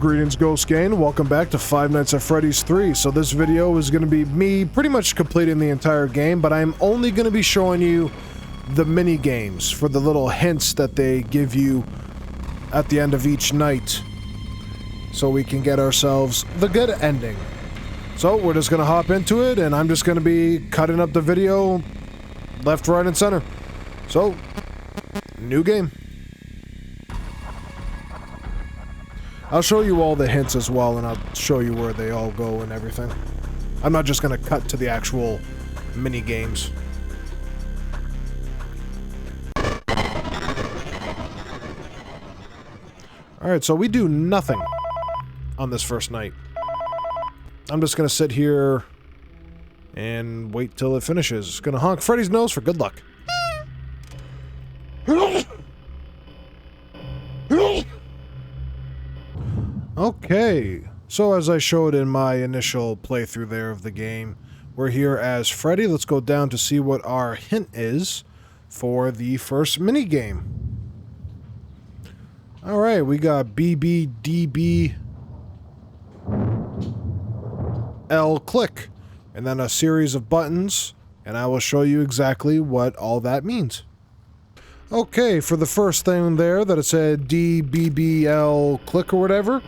Greetings, Ghost Gang. Welcome back to Five Nights at Freddy's 3. So this video is going to be me pretty much completing the entire game, but I'm only going to be showing you the mini games for the little hints that they give you at the end of each night, so we can get ourselves the good ending. So we're just going to hop into it, and I'm just going to be cutting up the video left, right, and center. So, new game. I'll show you all the hints as well, and I'll show you where they all go and everything. I'm not just gonna cut to the actual mini games. Alright, so we do nothing on this first night. I'm just gonna sit here and wait till it finishes. Gonna honk Freddy's nose for good luck. Okay, so as I showed in my initial playthrough there of the game, we're here as Freddy. Let's go down to see what our hint is for the first minigame. Alright, we got BBDBL click, and then a series of buttons, and I will show you exactly what all that means. Okay, for the first thing there that it said DBBL click or whatever,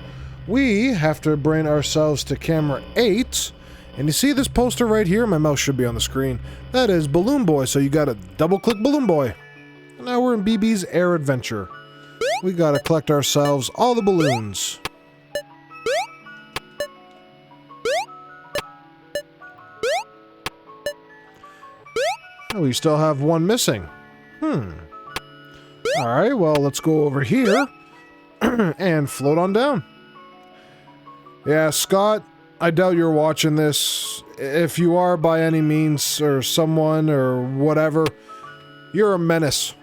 we have to bring ourselves to camera 8, and you see this poster right here? My mouse should be on the screen. That is Balloon Boy, so you gotta double-click Balloon Boy. And now we're in BB's Air Adventure. We gotta collect ourselves all the balloons. Oh, we still have one missing. Alright, well, let's go over here and float on down. Yeah, Scott, I doubt you're watching this. If you are by any means, or someone, or whatever, you're a menace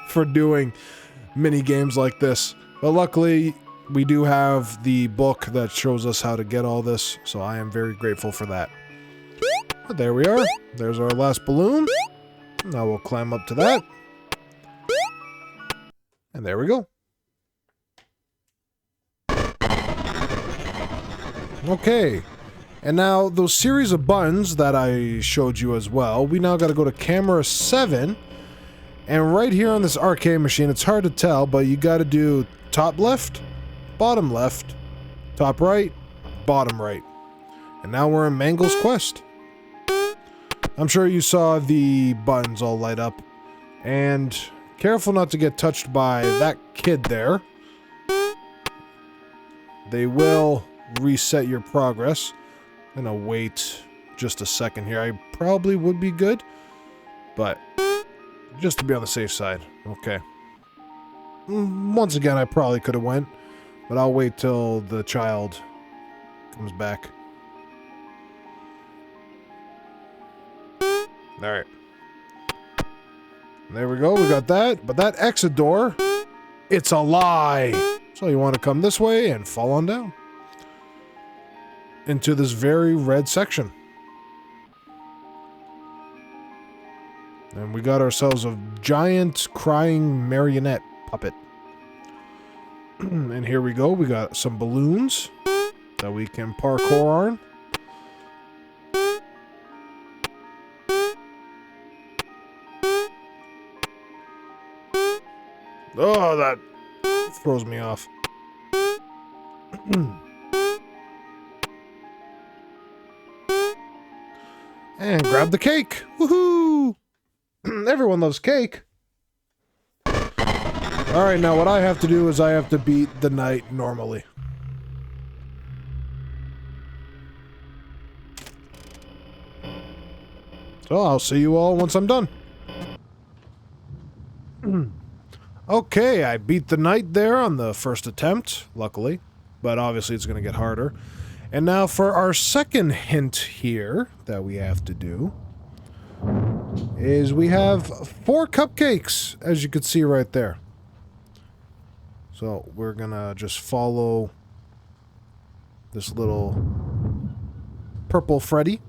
for doing mini games like this. But luckily, we do have the book that shows us how to get all this, so I am very grateful for that. But there we are. There's our last balloon. Now we'll climb up to that. And there we go. Okay, and now those series of buttons that I showed you as well, we now got to go to camera 7, and right here on this arcade machine, it's hard to tell, but you got to do top left, top right, bottom right. And now we're in Mangle's Quest. I'm sure you saw the buttons all light up, and careful not to get touched by that kid there. They will reset your progress. I'm gonna wait just a second here. I probably would be good, but just to be on the safe side. Okay. Once again, I probably could have went, but I'll wait till the child comes back. Alright. There we go, we got that. But that exit door, it's a lie. So you want to come this way and fall on down into this very red section. And we got ourselves a giant crying marionette puppet. And here we go, we got some balloons that we can parkour on. Oh, that throws me off. And grab the cake. Woohoo! Everyone loves cake. Alright, now what I have to do is I have to beat the night normally. So I'll see you all once I'm done. Okay, I beat the night there on the first attempt, luckily. But obviously it's going to get harder. And now for our second hint here that we have to do is we have 4 cupcakes, as you can see right there. So we're going to just follow this little purple Freddy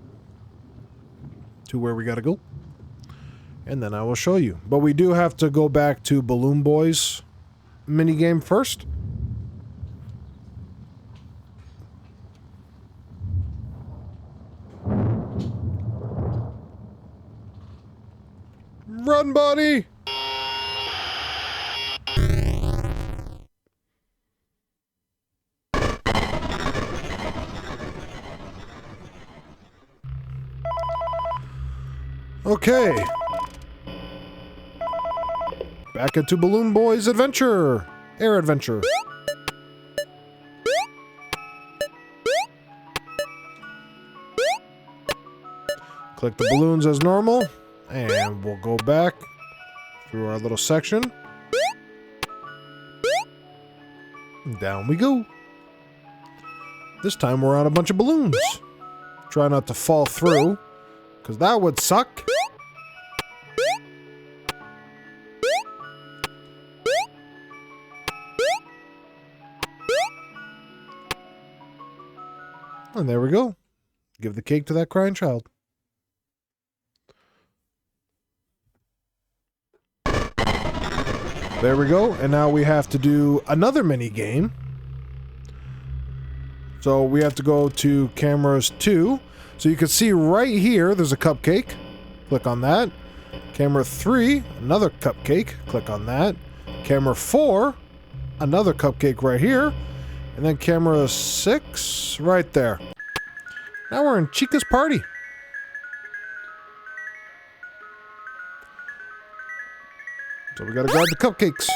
to where we got to go. And then I will show you. But we do have to go back to Balloon Boy's minigame first. run, buddy! Okay. Back into Balloon Boy's adventure. Air adventure. Click the balloons as normal. And we'll go back through our little section. Down we go. This time we're on a bunch of balloons. Try not to fall through, because that would suck. And there we go. Give the cake to that crying child. There we go. And now we have to do another mini game. So we have to go to cameras 2. So you can see right here, there's a cupcake. Click on that. Camera 3, another cupcake. Click on that. Camera 4, another cupcake right here. And then camera 6, right there. Now we're in Chica's party. So we gotta grab the cupcakes.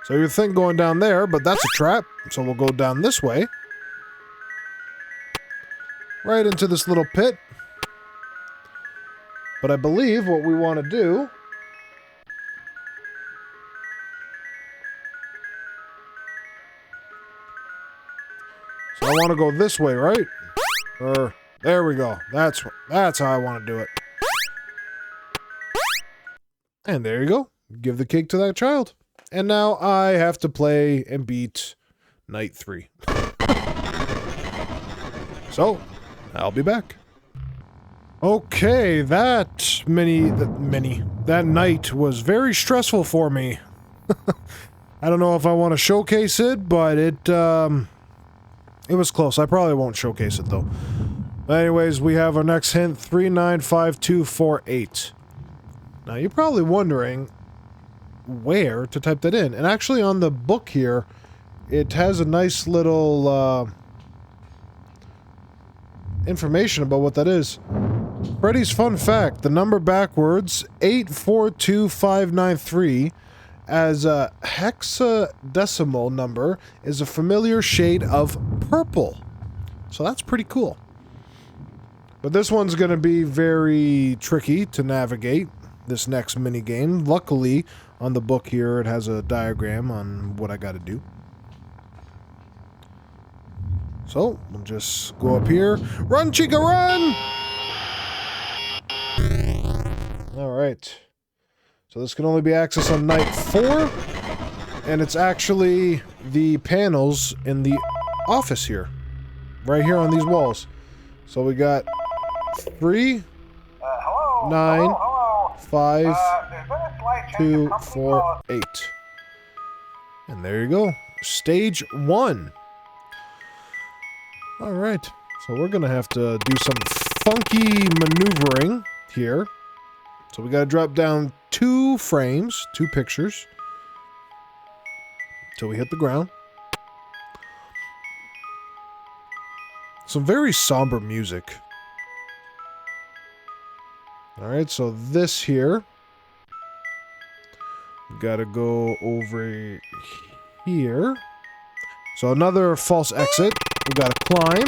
So you think going down there, but that's a trap. So we'll go down this way. Right into this little pit. But I believe what we want to do... So I want to go this way, right? Or... There we go. That's how I want to do it. And there you go. Give the cake to that child. And now I have to play and beat night 3. So, I'll be back. Okay, that night was very stressful for me. I don't know if I want to showcase it, but it was close. I probably won't showcase it though. Anyways, we have our next hint, 395248. Now, you're probably wondering where to type that in. And actually, on the book here, it has a nice little information about what that is. Freddy's fun fact, the number backwards, 842593, as a hexadecimal number, is a familiar shade of purple. So that's pretty cool. But this one's going to be very tricky to navigate, this next mini game. Luckily, on the book here, it has a diagram on what I got to do. So, we'll just go up here. Run, Chica, run! Alright. So this can only be accessed on night 4. And it's actually the panels in the office here. Right here on these walls. So we got 3, 9, 5, 2, 4, 8. And there you go. Stage 1. Alright. So we're gonna have to do some funky maneuvering here. So we gotta drop down 2 frames, 2 pictures. Till we hit the ground. Some very somber music. Alright, so this here. We gotta go over here. So another false exit. We gotta climb.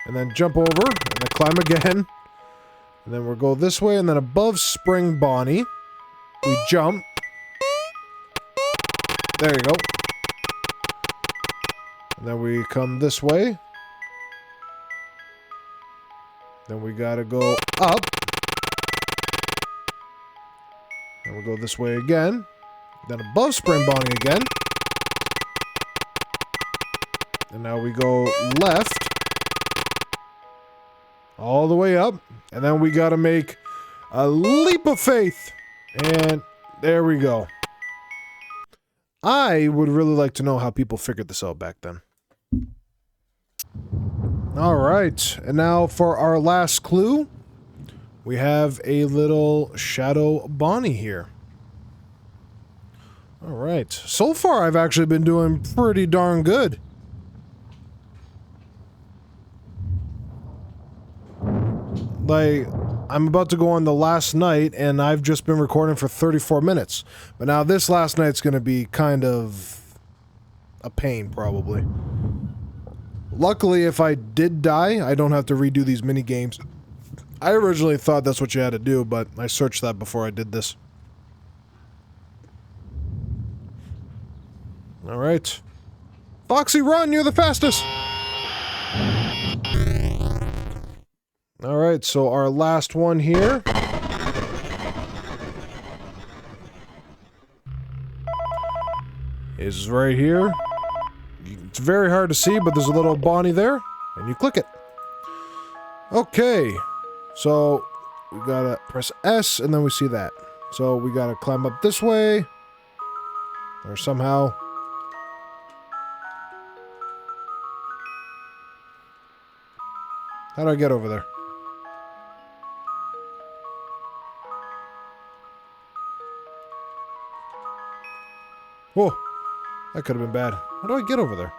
And then jump over. And then climb again. And then we'll go this way. And then above Spring Bonnie. We jump. There you go. And then we come this way. Then we gotta go up. And we'll go this way again. Then above Spring Bonnie again. And now we go left. All the way up. And then we gotta make a leap of faith. And there we go. I would really like to know how people figured this out back then. Alright, and now for our last clue, we have a little Shadow Bonnie here. Alright, so far I've actually been doing pretty darn good. Like, I'm about to go on the last night, and I've just been recording for 34 minutes. But now this last night's gonna be kind of a pain, probably. Luckily, if I did die, I don't have to redo these mini games. I originally thought that's what you had to do, but I searched that before I did this. Alright. Foxy, run! You're the fastest! Alright, so our last one here. Is right here. It's very hard to see, but there's a little Bonnie there, and you click it. Okay, so we gotta press S, and then we see that. So we gotta climb up this way, or somehow. How do I get over there? Whoa, that could have been bad. How do I get over there?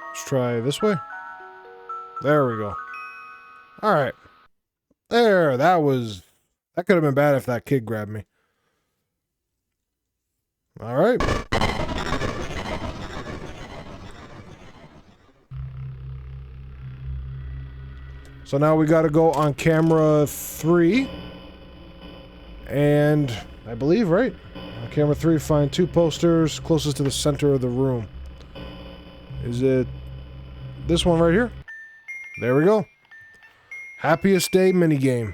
Let's try this way. There we go. Alright. There, that could have been bad if that kid grabbed me. Alright. So now we gotta go on camera 3. And I believe, right? On camera 3, find 2 posters closest to the center of the room. Is it this one right here? There we go. Happiest Day minigame.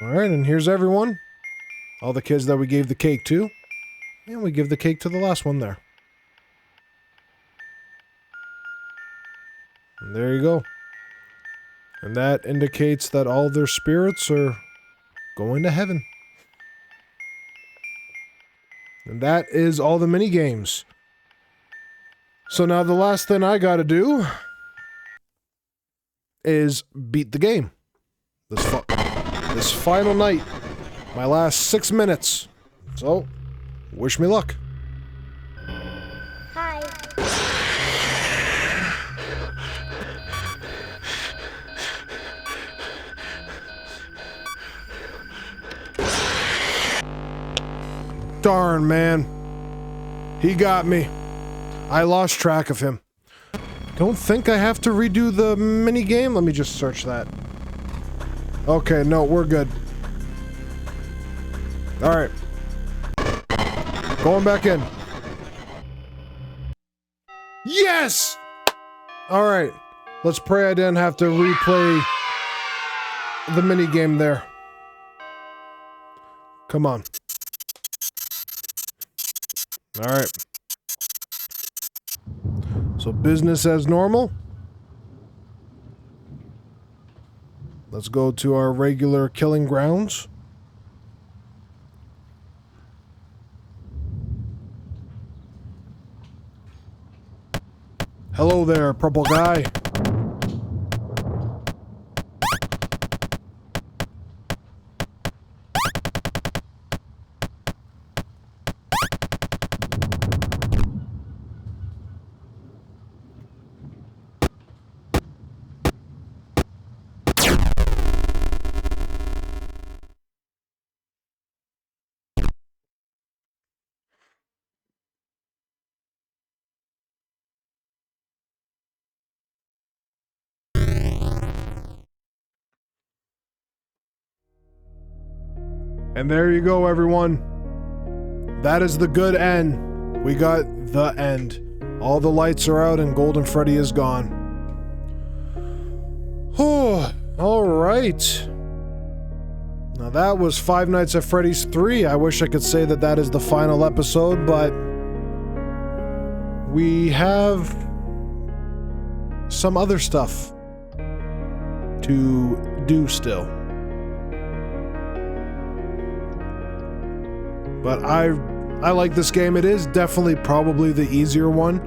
Alright, and here's everyone. All the kids that we gave the cake to. And we give the cake to the last one there. And there you go. And that indicates that all their spirits are going to heaven. And that is all the mini games. So now the last thing I gotta do is beat the game. This final night. My last 6 minutes. So, wish me luck. Hi. Darn, man. He got me. I lost track of him. Don't think I have to redo the mini game. Let me just search that. Okay, no, we're good. Alright. Going back in. Yes! Alright. Let's pray I didn't have to replay the mini game there. Come on. Alright. So business as normal. Let's go to our regular killing grounds. Hello there, purple guy. And there you go, everyone. That is the good end. We got the end. All the lights are out and Golden Freddy is gone. Oh, all right. Now that was Five Nights at Freddy's 3. I wish I could say that that is the final episode, but we have some other stuff to do still. But I like this game. It is definitely probably the easier one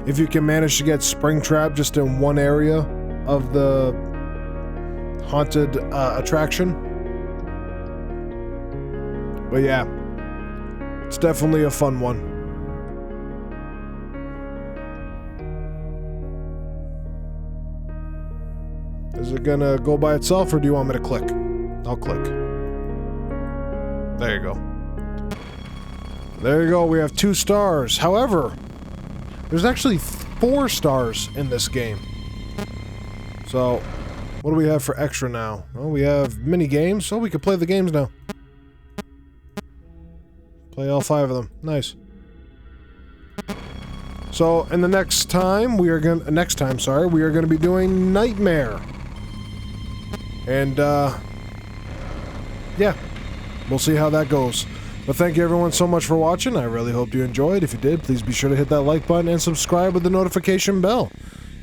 if you can manage to get Springtrap just in one area of the haunted attraction. But yeah, it's definitely a fun one. Is it gonna go by itself, or do you want me to click? I'll click. There you go. There you go, we have 2 stars. However, there's actually 4 stars in this game. So, what do we have for extra now? Well, we have mini games, so we can play the games now. Play all 5 of them. Nice. So, in the next time, we are gonna be doing Nightmare. And, yeah. We'll see how that goes. But thank you everyone so much for watching. I really hope you enjoyed. If you did, please be sure to hit that like button and subscribe with the notification bell.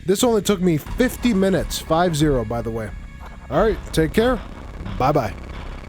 This only took me 50 minutes. 50, by the way. Alright, take care. Bye-bye.